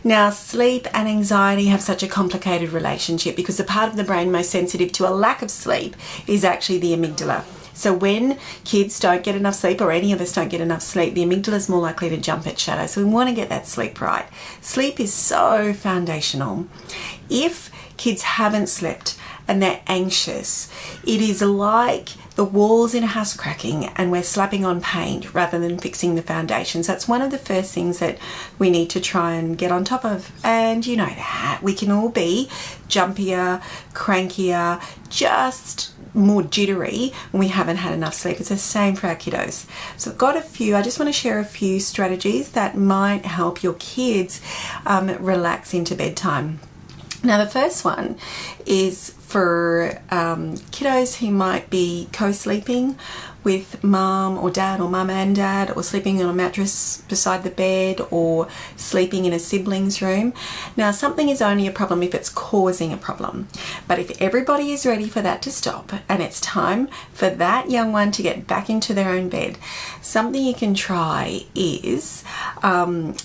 Now, sleep and anxiety have such a complicated relationship because the part of the brain most sensitive to a lack of sleep is actually the amygdala. So when kids don't get enough sleep, or any of us don't get enough sleep, the amygdala is more likely to jump at shadow. So we want to get that sleep right. Sleep is so foundational. If kids haven't slept and they're anxious, it is like the walls in a house cracking and we're slapping on paint rather than fixing the foundations. That's one of the first things that we need to try and get on top of. And you know that we can all be jumpier, crankier, just more jittery when we haven't had enough sleep. It's the same for our kiddos. So I've got I just want to share a few strategies that might help your kids relax into bedtime. Now, the first one is for kiddos who might be co-sleeping with mum or dad, or mum and dad, or sleeping on a mattress beside the bed, or sleeping in a sibling's room. Now, something is only a problem if it's causing a problem. But if everybody is ready for that to stop and it's time for that young one to get back into their own bed, something you can try is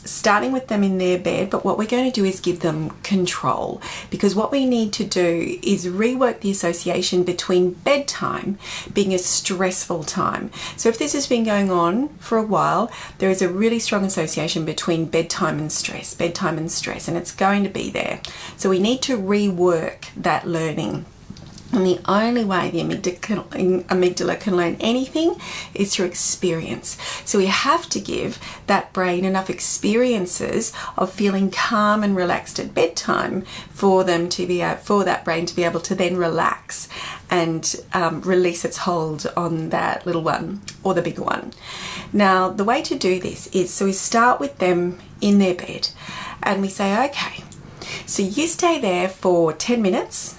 starting with them in their bed, but what we're going to do is give them control, because what we need to do is rework the association between bedtime being a stressful time. So if this has been going on for a while, there is a really strong association between bedtime and stress, and it's going to be there. So we need to rework that learning. And the only way the amygdala can learn anything is through experience. So we have to give that brain enough experiences of feeling calm and relaxed at bedtime for that brain to be able to then relax and release its hold on that little one or the bigger one. Now, the way to do this is, so we start with them in their bed and we say, okay, so you stay there for 10 minutes,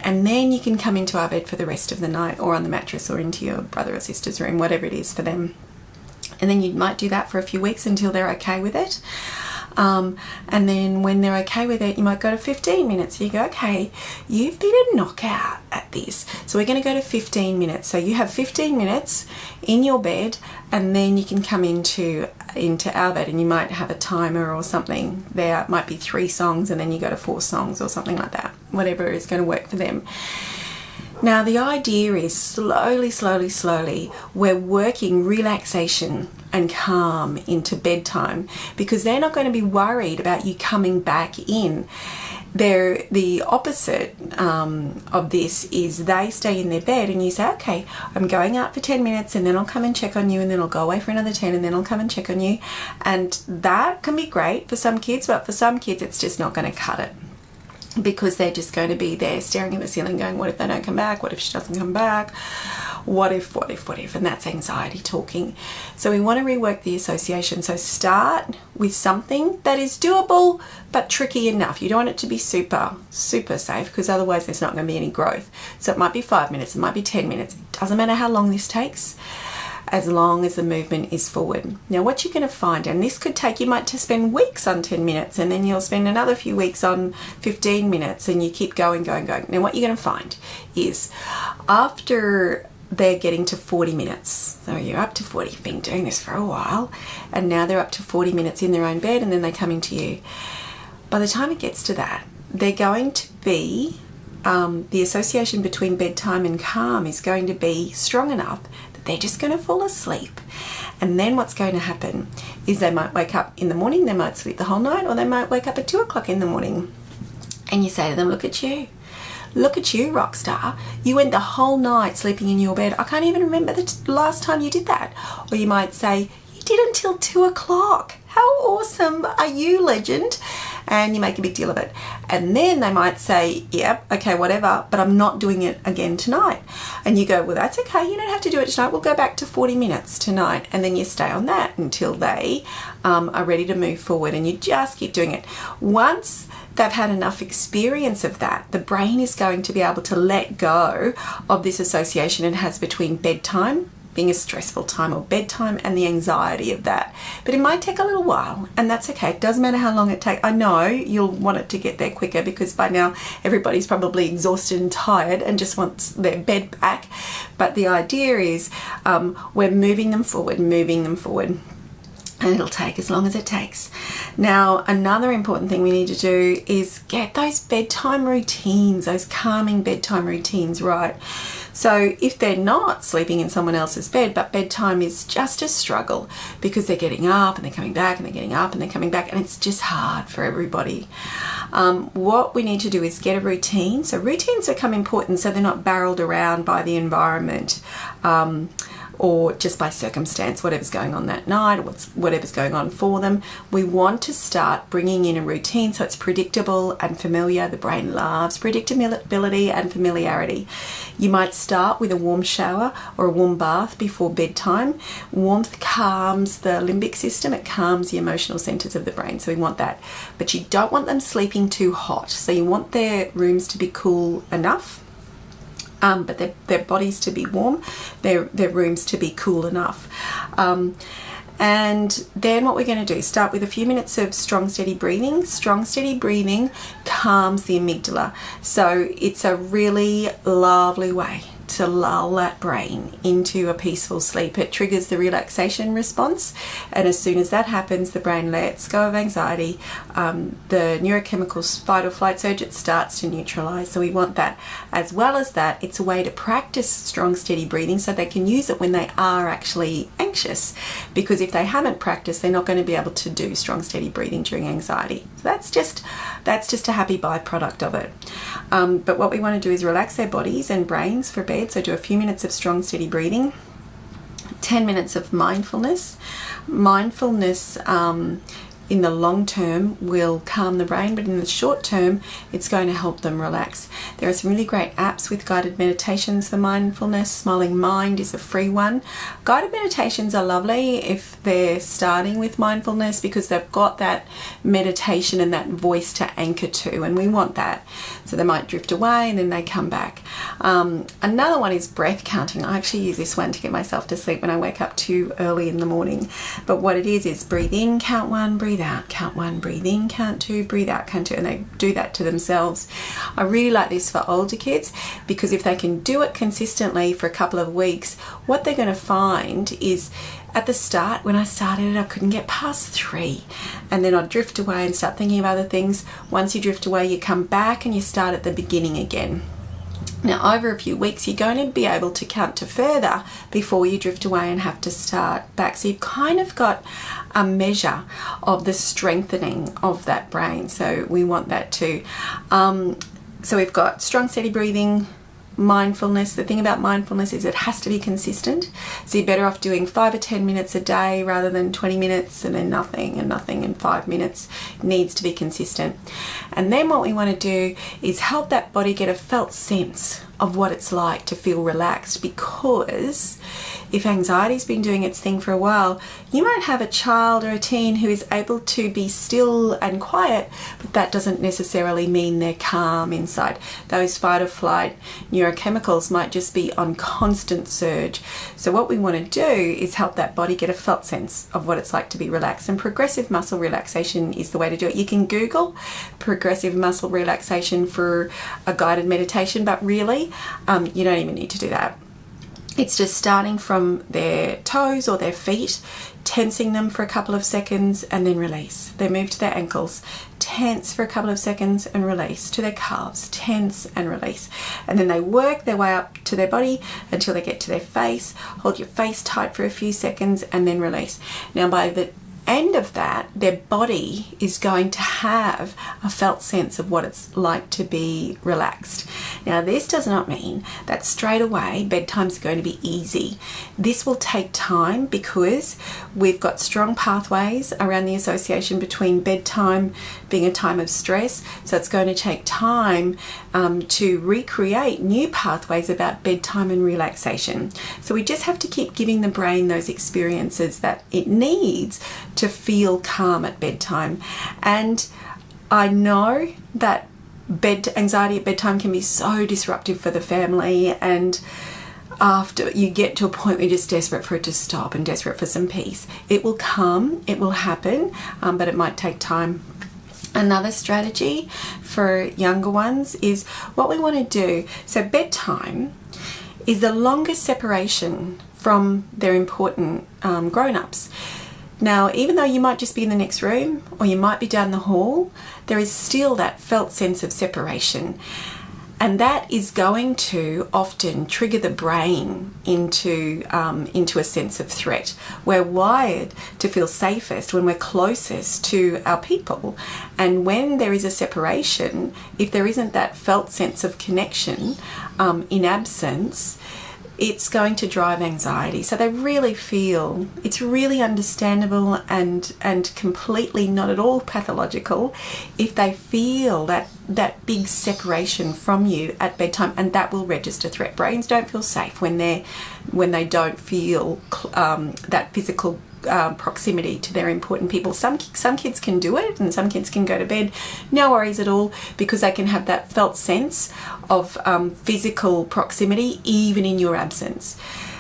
and then you can come into our bed for the rest of the night, or on the mattress, or into your brother or sister's room, whatever it is for them. And then you might do that for a few weeks until they're okay with it. And then when they're okay with it, you might go to 15 minutes. You go, okay, you've been a knockout at this, so we're going to go to 15 minutes. So you have 15 minutes in your bed, and then you can come into our bed, and you might have a timer or something. There might be 3 songs, and then you go to 4 songs or something like that, whatever is going to work for them. Now, the idea is slowly, we're working relaxation and calm into bedtime, because they're not going to be worried about you coming back in. The opposite of this is they stay in their bed and you say, okay, I'm going out for 10 minutes and then I'll come and check on you, and then I'll go away for another 10 and then I'll come and check on you. And that can be great for some kids, but for some kids it's just not going to cut it, because they're just going to be there staring at the ceiling going, what if they don't come back? What if she doesn't come back? What if? And that's anxiety talking. So we want to rework the association. So start with something that is doable but tricky enough. You don't want it to be super safe, because otherwise there's not going to be any growth. So it might be 5 minutes, it might be 10 minutes. It doesn't matter how long this takes, as long as the movement is forward. Now, what you're going to find, and this could take, you might to spend weeks on 10 minutes, and then you'll spend another few weeks on 15 minutes, and you keep going. Now, what you're going to find is, after they're getting to 40 minutes, so you're up to 40, you've been doing this for a while, and now they're up to 40 minutes in their own bed, and then they come into you. By the time it gets to that, they're going to be, the association between bedtime and calm is going to be strong enough that they're just going to fall asleep. And then what's going to happen is they might wake up in the morning, they might sleep the whole night, or they might wake up at 2 o'clock in the morning. And you say to them, look at you, rock star. You went the whole night sleeping in your bed. I can't even remember the last time you did that. Or you might say, you did until 2 o'clock. How awesome are you, legend? And you make a big deal of it. And then they might say, yep, okay, whatever, but I'm not doing it again tonight. And you go, well, that's okay. You don't have to do it tonight. We'll go back to 40 minutes tonight. And then you stay on that until they are ready to move forward. And you just keep doing it. Once they've had enough experience of that, the brain is going to be able to let go of this association it has between bedtime being a stressful time, or bedtime, and the anxiety of that. But it might take a little while, and that's okay. It doesn't matter how long it takes. I know you'll want it to get there quicker, because by now everybody's probably exhausted and tired and just wants their bed back. But the idea is we're moving them forward. and it'll take as long as it takes. Now, another important thing we need to do is get those bedtime routines, those calming bedtime routines right. So if they're not sleeping in someone else's bed, but bedtime is just a struggle because they're getting up and they're coming back and they're getting up and they're coming back, and it's just hard for everybody. What we need to do is get a routine. So routines become important so they're not barreled around by the environment, or just by circumstance, whatever's going on that night, or whatever's going on for them. We want to start bringing in a routine so it's predictable and familiar. The brain loves predictability and familiarity. You might start with a warm shower or a warm bath before bedtime. Warmth calms the limbic system. It calms the emotional centers of the brain, so we want that. But you don't want them sleeping too hot. So you want their rooms to be cool enough, but their bodies to be warm, their rooms to be cool enough. And then what we're going to do is start with a few minutes of strong, steady breathing. Strong, steady breathing calms the amygdala. So it's a really lovely way to lull that brain into a peaceful sleep. It triggers the relaxation response, and as soon as that happens, the brain lets go of anxiety. The neurochemical fight or flight surge, it starts to neutralize. So we want that. As well as that, it's a way to practice strong, steady breathing so they can use it when they are actually anxious, because if they haven't practiced, they're not going to be able to do strong, steady breathing during anxiety. So that's just a happy byproduct of it. But what we want to do is relax their bodies and brains for bed. So do a few minutes of strong, steady breathing, 10 minutes of mindfulness. Mindfulness in the long term will calm the brain, but in the short term, it's going to help them relax. There are some really great apps with guided meditations for mindfulness. Smiling Mind is a free one. Guided meditations are lovely if they're starting with mindfulness because they've got that meditation and that voice to anchor to, and we want that. So they might drift away and then they come back. Another one is breath counting. I actually use this one to get myself to sleep when I wake up too early in the morning. But what it is breathe in, count 1, breathe out, count 1, breathe in, count 2, breathe out, count 2, and they do that to themselves. I really like this for older kids because if they can do it consistently for a couple of weeks, what they're going to find is at the start, when I started it, I couldn't get past 3, and then I'd drift away and start thinking of other things. Once you drift away, you come back and you start at the beginning again. Now, over a few weeks, you're going to be able to count to further before you drift away and have to start back. So you've kind of got a measure of the strengthening of that brain. So we want that too. So we've got strong, steady breathing, mindfulness. The thing about mindfulness is it has to be consistent. So you're better off doing 5 or 10 minutes a day rather than 20 minutes and then nothing and nothing and 5 minutes. It needs to be consistent. And then what we want to do is help that body get a felt sense of what it's like to feel relaxed, because if anxiety's been doing its thing for a while, you might have a child or a teen who is able to be still and quiet, but that doesn't necessarily mean they're calm inside. Those fight or flight neurochemicals might just be on constant surge. So what we want to do is help that body get a felt sense of what it's like to be relaxed, and progressive muscle relaxation is the way to do it. You can Google progressive muscle relaxation for a guided meditation, but really you don't even need to do that. It's just starting from their toes or their feet, tensing them for a couple of seconds and then release. They move to their ankles, tense for a couple of seconds and release, to their calves, tense and release. And then they work their way up to their body until they get to their face. Hold your face tight for a few seconds and then release. Now by the end of that, their body is going to have a felt sense of what it's like to be relaxed. Now, this does not mean that straight away bedtime's going to be easy. This will take time because we've got strong pathways around the association between bedtime being a time of stress. So it's going to take time to recreate new pathways about bedtime and relaxation. So we just have to keep giving the brain those experiences that it needs to feel calm at bedtime. And I know that anxiety at bedtime can be so disruptive for the family, and after you get to a point where you're just desperate for it to stop and desperate for some peace. It will come, it will happen, but it might take time. Another strategy for younger ones is what we want to do. So bedtime is the longest separation from their important grown-ups. Now, even though you might just be in the next room or you might be down the hall, there is still that felt sense of separation. And that is going to often trigger the brain into a sense of threat. We're wired to feel safest when we're closest to our people. And when there is a separation, if there isn't that felt sense of connection in absence, it's going to drive anxiety. So they really feel, it's really understandable and completely not at all pathological if they feel that big separation from you at bedtime, and that will register threat. Brains don't feel safe when they don't feel that physical proximity to their important people. Some kids can do it, and some kids can go to bed, no worries at all, because they can have that felt sense of physical proximity even in your absence.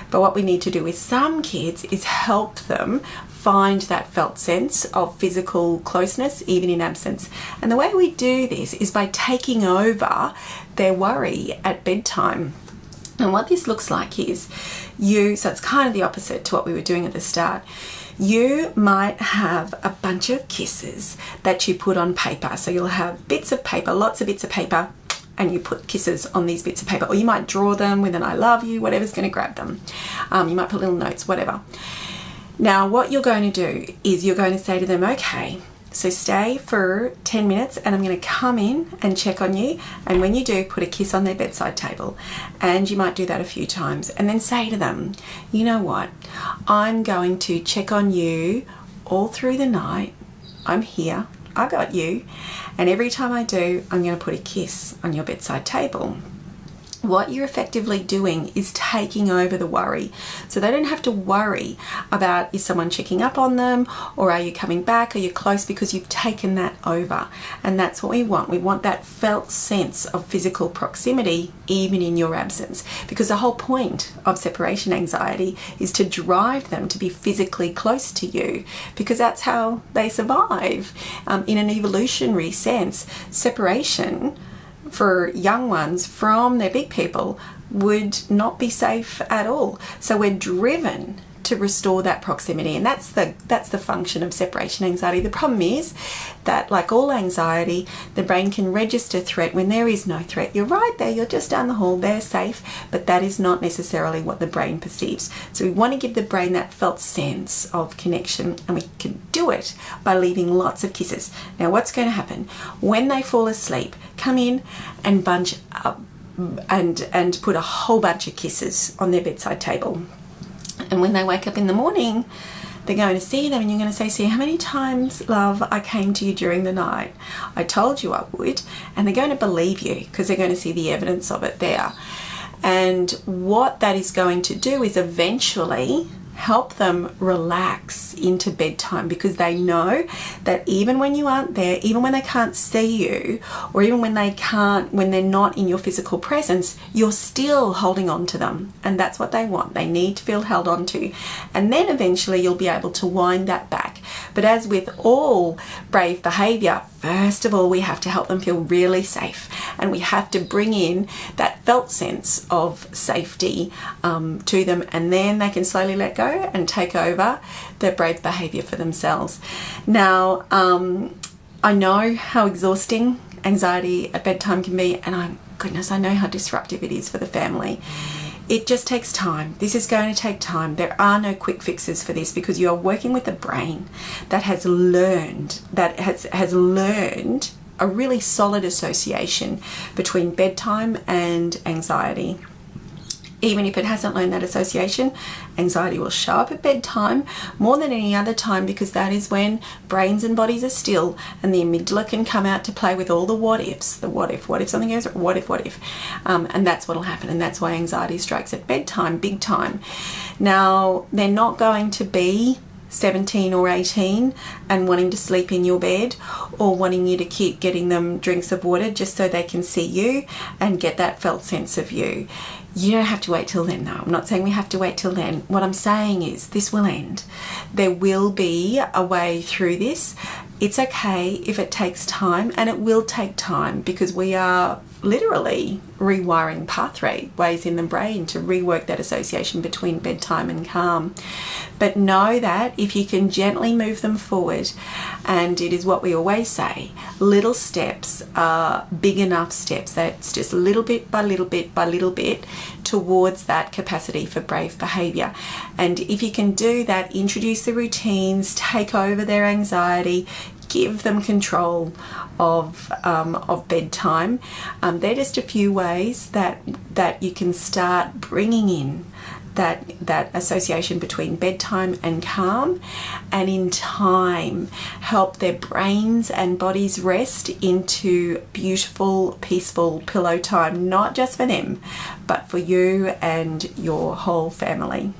But what we need to do with some kids is help them find that felt sense of physical closeness even in absence. And the way we do this is by taking over their worry at bedtime. And what this looks like is so it's kind of the opposite to what we were doing at the start. You might have a bunch of kisses that you put on paper. So you'll have bits of paper, lots of bits of paper, and you put kisses on these bits of paper. Or you might draw them with an I love you, whatever's going to grab them. You might put little notes, whatever. Now, what you're going to do is you're going to say to them, okay, so stay for 10 minutes and I'm going to come in and check on you. And when you do, put a kiss on their bedside table. And you might do that a few times. And then say to them, you know what? I'm going to check on you all through the night. I'm here. I got you. And every time I do, I'm going to put a kiss on your bedside table. What you're effectively doing is taking over the worry. So they don't have to worry about, is someone checking up on them, or are you coming back, are you close, because you've taken that over. And that's what we want. We want that felt sense of physical proximity even in your absence, because the whole point of separation anxiety is to drive them to be physically close to you, because that's how they survive. In an evolutionary sense, separation for young ones from their big people would not be safe at all. So we're driven to restore that proximity, and that's the function of separation anxiety. The problem is that, like all anxiety, the brain can register threat when there is no threat. You're right there, you're just down the hall, they're safe, but that is not necessarily what the brain perceives. So we want to give the brain that felt sense of connection, and we can do it by leaving lots of kisses. Now, what's going to happen when they fall asleep? Come in and bunch up and put a whole bunch of kisses on their bedside table. And when they wake up in the morning, they're going to see them, and you're going to say, see how many times, love, I came to you during the night. I told you I would. And they're going to believe you because they're going to see the evidence of it there. And what that is going to do is eventually help them relax into bedtime, because they know that even when you aren't there, even when they can't see you, or even when they're not in your physical presence, you're still holding on to them. And that's what they want. They need to feel held on to. And then eventually you'll be able to wind that back. But as with all brave behavior, first of all, we have to help them feel really safe, and we have to bring in that felt sense of safety to them, and then they can slowly let go and take over their brave behavior for themselves. Now, I know how exhausting anxiety at bedtime can be, and I know how disruptive it is for the family. It just takes time. This is going to take time. There are no quick fixes for this, because you are working with a brain that has learned a really solid association between bedtime and anxiety. Even if it hasn't learned that association, anxiety will show up at bedtime more than any other time, because that is when brains and bodies are still, and the amygdala can come out to play with all the what ifs. The what if something goes, what if. And that's what will happen. And that's why anxiety strikes at bedtime, big time. Now, they're not going to be 17 or 18 and wanting to sleep in your bed, or wanting you to keep getting them drinks of water just so they can see you and get that felt sense of you. You don't have to wait till then, though. I'm not saying we have to wait till then. What I'm saying is this will end. There will be a way through this, It's okay if it takes time, and it will take time because we are literally rewiring pathways in the brain to rework that association between bedtime and calm. But know that if you can gently move them forward, and it is what we always say, little steps are big enough steps. That's just little bit by little bit by little bit towards that capacity for brave behavior. And if you can do that, introduce the routines, take over their anxiety, give them control of bedtime. They're just a few ways that you can start bringing in that association between bedtime and calm, and in time help their brains and bodies rest into beautiful, peaceful pillow time, not just for them, but for you and your whole family.